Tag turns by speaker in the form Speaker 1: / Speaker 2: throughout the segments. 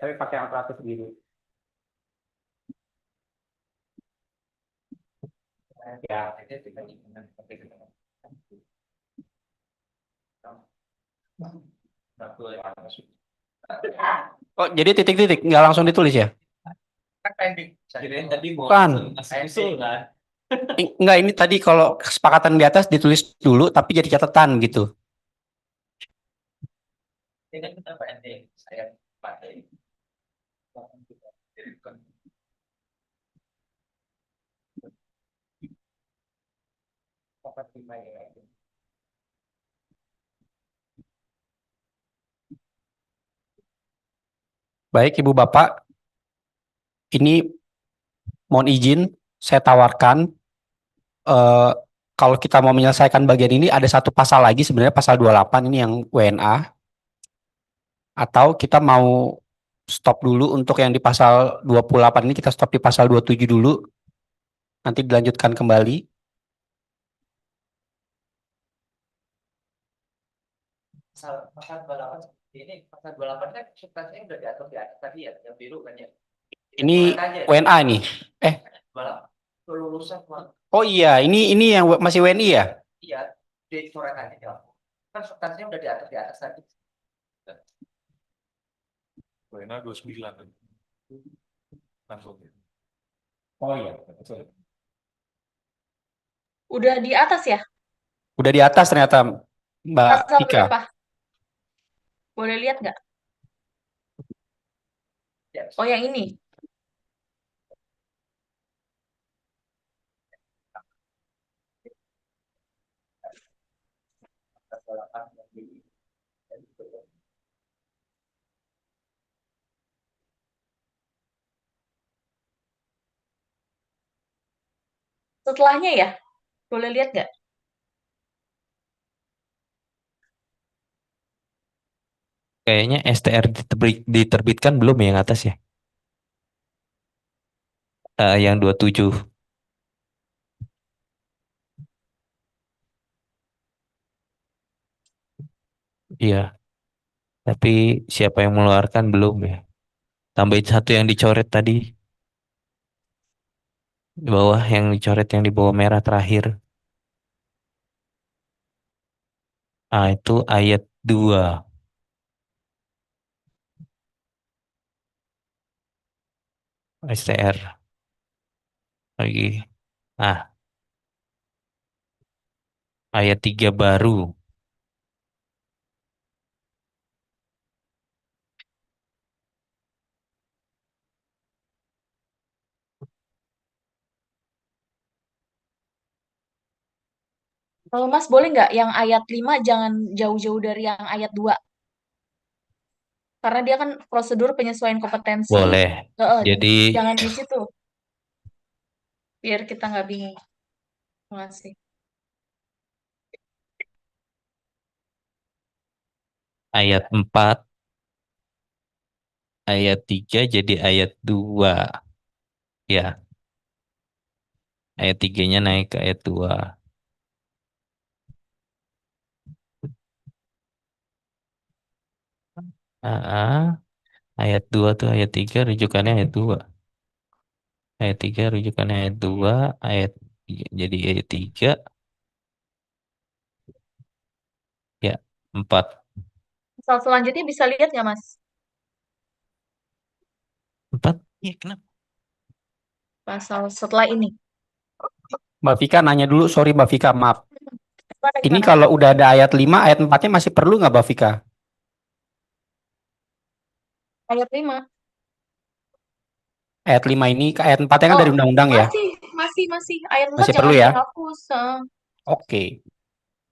Speaker 1: tapi pakai aparatur sendiri. Ya, oh, jadi titik-titik nggak langsung ditulis ya? Bukan. Enggak, ini tadi kalau kesepakatan di atas ditulis dulu tapi jadi catatan gitu. Baik, Ibu Bapak, ini mohon izin saya tawarkan eh, kalau kita mau menyelesaikan bagian ini ada satu pasal lagi sebenarnya pasal 28 ini yang WNA, atau kita mau stop dulu untuk yang di pasal 28 ini, kita stop di pasal 27 dulu, nanti dilanjutkan kembali.
Speaker 2: Pasal 28 ini pasal 28 kan substansinya udah diatur di atas tadi ya, yang biru kan ya.
Speaker 1: Ini WNA nih.
Speaker 2: Kelulusan
Speaker 1: Oh iya, ini yang masih WNI ya?
Speaker 2: iya, dicoret aja ya. Kan substansinya udah diatur di atas tadi.
Speaker 3: WNA 29 langsung.
Speaker 1: Oh iya, betul.
Speaker 4: Udah di atas ya?
Speaker 1: Udah di atas ternyata, Mbak
Speaker 4: Pasal
Speaker 1: Tika.
Speaker 4: berapa? Boleh lihat nggak?
Speaker 2: Ya.
Speaker 4: Oh, yang ini. Setelahnya ya? Boleh lihat nggak?
Speaker 5: Kayaknya STR diterbitkan belum ya yang atas ya? Yang 27. Iya. Tapi siapa yang mengeluarkan belum ya? Tambahin satu yang dicoret tadi. Di bawah yang dicoret yang di bawah merah terakhir. Itu ayat 2. STR. Lagi. Ayat 3 baru.
Speaker 4: Kalau Mas boleh nggak yang ayat 5 jangan jauh-jauh dari yang ayat 2? Karena dia kan prosedur penyesuaian kompetensi.
Speaker 5: Boleh. Jadi
Speaker 4: Jangan di situ. Biar kita nggak bingung. Terima kasih.
Speaker 5: ayat 4, ayat 3 jadi ayat 2. Ya. Ayat 3-nya naik ke ayat 2. Ayat 2 tuh ayat 3 rujukannya ayat 2. Ayat 3 rujukannya ayat 2, jadi ayat 3 ya 4.
Speaker 4: Pasal selanjutnya bisa lihat nggak, Mas?
Speaker 5: 4. Iya, kenapa?
Speaker 4: Pasal setelah ini.
Speaker 1: Mbak Vika nanya dulu, sorry Mbak Vika, maaf.
Speaker 4: Gimana,
Speaker 1: Ini
Speaker 4: gimana?
Speaker 1: kalau udah ada ayat 5, ayat 4-nya masih perlu nggak Mbak Vika?
Speaker 4: Ayat 5.
Speaker 1: Ayat 5 ini, ke ayat 4-nya kan dari undang-undang ya?
Speaker 4: Masih. Ayat 4
Speaker 1: Masih
Speaker 4: jangan
Speaker 1: perlu ya?
Speaker 4: dihapus.
Speaker 1: Oke.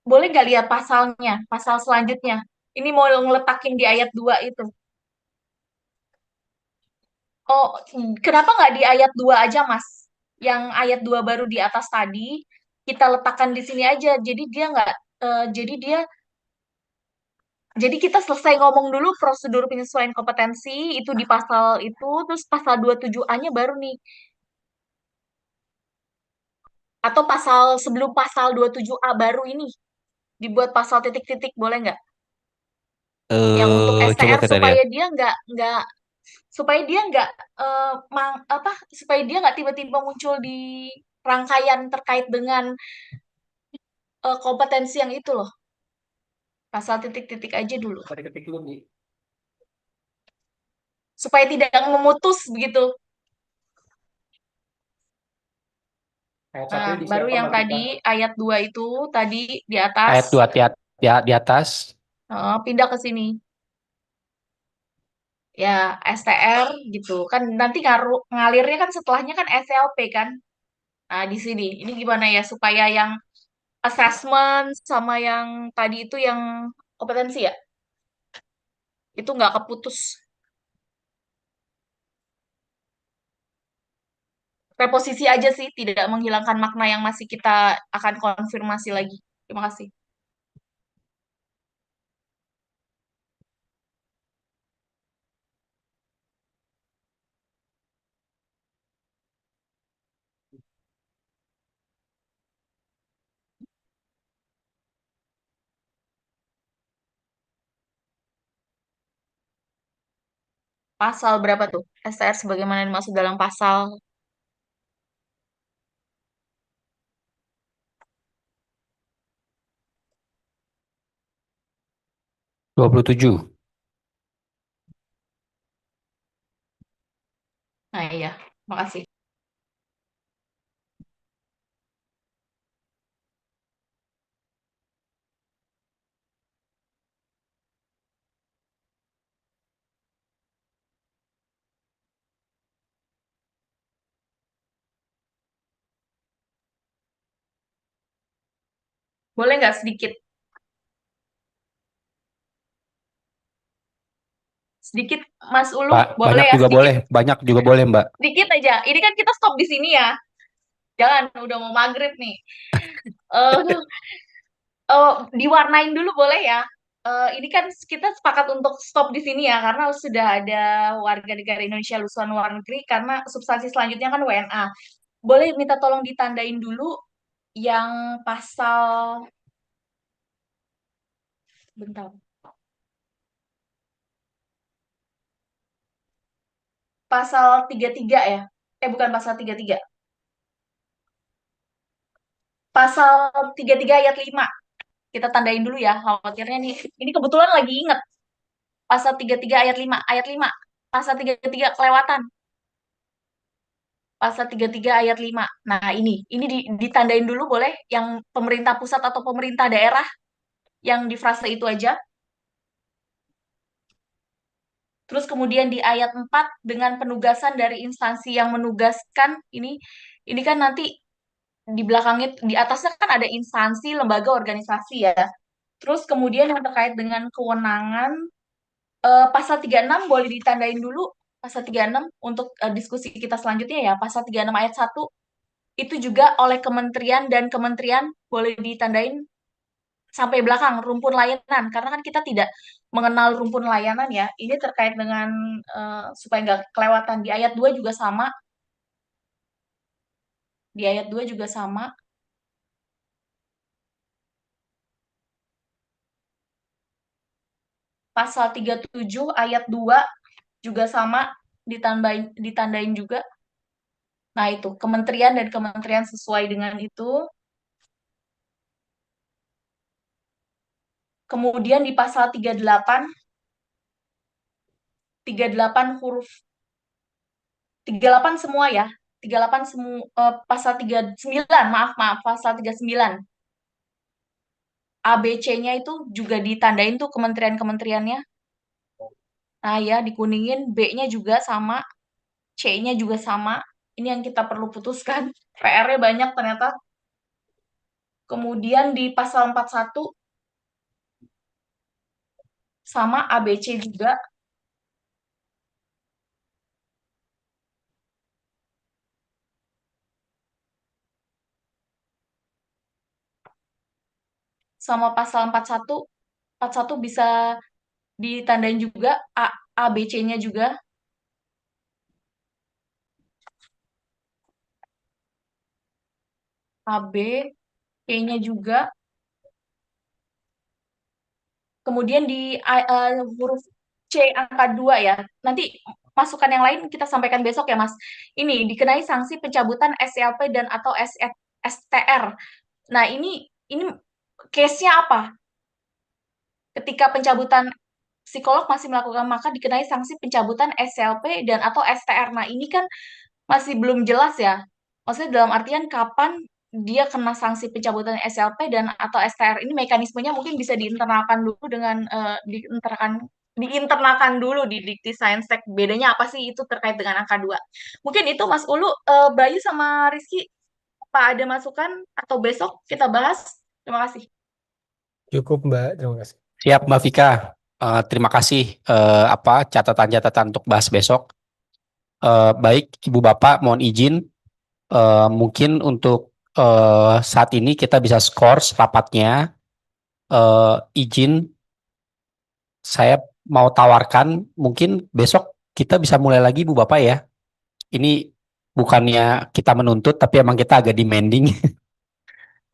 Speaker 4: Boleh nggak lihat pasalnya, pasal selanjutnya? Ini mau ngeletakin di ayat 2 itu. Oh, kenapa nggak di ayat 2 aja, Mas? Yang ayat 2 baru di atas tadi, kita letakkan di sini aja. Jadi dia nggak, jadi kita selesai ngomong dulu prosedur penyesuaian kompetensi, itu di pasal itu, terus pasal 27A-nya baru nih. Atau pasal sebelum pasal 27A baru ini, dibuat pasal titik-titik, boleh nggak? Yang untuk
Speaker 5: Coba
Speaker 4: STR
Speaker 5: kita lihat.
Speaker 4: supaya dia nggak supaya dia nggak supaya dia nggak tiba-tiba muncul di rangkaian terkait dengan kompetensi yang itu loh. Pasal titik-titik aja dulu.
Speaker 1: Pada ketik dulu nih.
Speaker 4: Supaya tidak memutus begitu.
Speaker 1: Ayat
Speaker 4: Nah,
Speaker 1: satunya di
Speaker 4: baru
Speaker 1: siapa
Speaker 4: yang
Speaker 1: Mbak Gita?
Speaker 4: tadi ayat 2 itu tadi di atas
Speaker 1: Ayat 2 di atas.
Speaker 4: pindah ke sini. Ya, STR gitu. Kan nanti ngalirnya kan setelahnya kan SLP kan. Nah, di sini. Ini gimana ya supaya yang assessment sama yang tadi itu yang kompetensi ya, itu nggak keputus. Preposisi aja sih, tidak menghilangkan makna yang masih kita akan konfirmasi lagi. Terima kasih. Pasal berapa tuh? STR sebagaimana dimaksud dalam pasal
Speaker 1: 27.
Speaker 4: Nah, iya. Makasih. Boleh nggak sedikit? Sedikit, Mas Ulu, boleh
Speaker 1: Banyak
Speaker 4: ya
Speaker 1: juga
Speaker 4: sedikit?
Speaker 1: boleh, banyak juga boleh Mbak.
Speaker 4: Sedikit aja. Ini kan kita stop di sini ya. Jangan, udah mau maghrib nih. Eh, Diwarnain dulu boleh ya? Ini kan kita sepakat untuk stop di sini ya, karena sudah ada warga negara Indonesia lulusan luar negeri, karena substansi selanjutnya kan WNA. Boleh minta tolong ditandain dulu yang pasal, bentar, pasal 33 ya? Bukan pasal 33. Pasal 33 ayat 5. Kita tandain dulu ya, khawatirnya nih. Ini kebetulan lagi inget. Pasal 33 ayat 5. Ayat 5. Pasal 33 kelewatan. Pasal 33 ayat 5. Nah, ini ditandain dulu boleh yang pemerintah pusat atau pemerintah daerah yang di frase itu aja. Terus kemudian di ayat 4 dengan penugasan dari instansi yang menugaskan ini kan nanti di belakangnya di atasnya kan ada instansi, lembaga, organisasi ya. Terus kemudian yang terkait dengan kewenangan pasal 36 boleh ditandain dulu pasal 36 untuk diskusi kita selanjutnya ya. Pasal 36 ayat 1 itu juga oleh kementerian dan kementerian boleh ditandain sampai belakang rumpun layanan karena kan kita tidak mengenal rumpun layanan ya. Ini terkait dengan supaya nggak kelewatan di ayat 2 juga sama. Di ayat 2 juga sama. Pasal 37 ayat 2 juga sama ditandain juga. Nah, itu kementerian dan kementerian sesuai dengan itu. Kemudian di pasal 38 huruf 38 semua ya. 38 semua pasal 39, maaf, pasal 39. A, B, C-nya itu juga ditandain tuh kementerian-kementeriannya. Nah, ya dikuningin, B-nya juga sama, C-nya juga sama. Ini yang kita perlu putuskan. PR-nya banyak ternyata. Kemudian di pasal 41 sama A, B, C juga. Sama pasal 41 bisa ditandain juga A, B, C-nya juga. A, B, C-nya juga. Kemudian di huruf C angka 2 ya. Nanti masukan yang lain kita sampaikan besok ya, Mas. Ini dikenai sanksi pencabutan SLP dan atau STR. Nah, ini case-nya apa? Ketika pencabutan psikolog masih melakukan, maka dikenai sanksi pencabutan SLP dan atau STR. Nah, ini kan masih belum jelas ya. Maksudnya dalam artian kapan dia kena sanksi pencabutan SLP dan atau STR. Ini mekanismenya mungkin bisa diinternalkan dulu dengan diinternalkan dulu di Dikti Saintek. Bedanya apa sih itu terkait dengan angka 2? Mungkin itu Mas Ulu, Bayu sama Rizky, apa ada masukan atau besok kita bahas? Terima kasih.
Speaker 6: Cukup Mbak, terima kasih.
Speaker 1: Siap Mbak Vika. Terima kasih apa catatan-catatan untuk bahas besok. Baik Ibu Bapak, mohon izin mungkin untuk saat ini kita bisa skor rapatnya. Izin saya mau tawarkan mungkin besok kita bisa mulai lagi Bu Bapak ya. Ini bukannya kita menuntut tapi emang kita agak demanding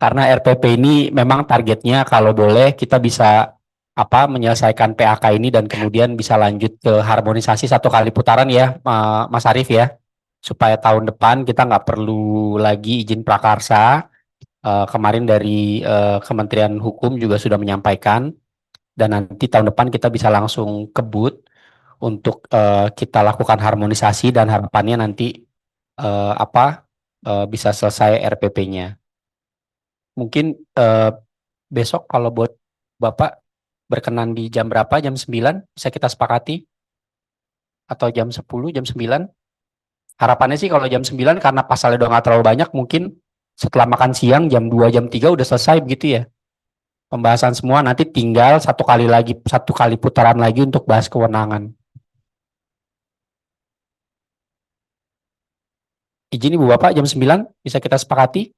Speaker 1: karena RPP ini memang targetnya kalau boleh kita bisa apa menyelesaikan PAK ini dan kemudian bisa lanjut ke harmonisasi 1 kali putaran ya Mas Arief ya, supaya tahun depan kita nggak perlu lagi izin prakarsa. Kemarin dari Kementerian Hukum juga sudah menyampaikan dan nanti tahun depan kita bisa langsung kebut untuk kita lakukan harmonisasi dan harapannya nanti bisa selesai RPP-nya. Mungkin besok kalau buat Bapak berkenan di jam berapa? Jam 9 bisa kita sepakati? Atau jam 10, jam 9? Harapannya sih kalau jam 9 karena pasalnya udah nggak terlalu banyak, mungkin setelah makan siang jam 2, jam 3 udah selesai begitu ya. Pembahasan semua nanti tinggal 1 kali putaran lagi untuk bahas kewenangan. Izin Ibu Bapak jam 9 bisa kita sepakati?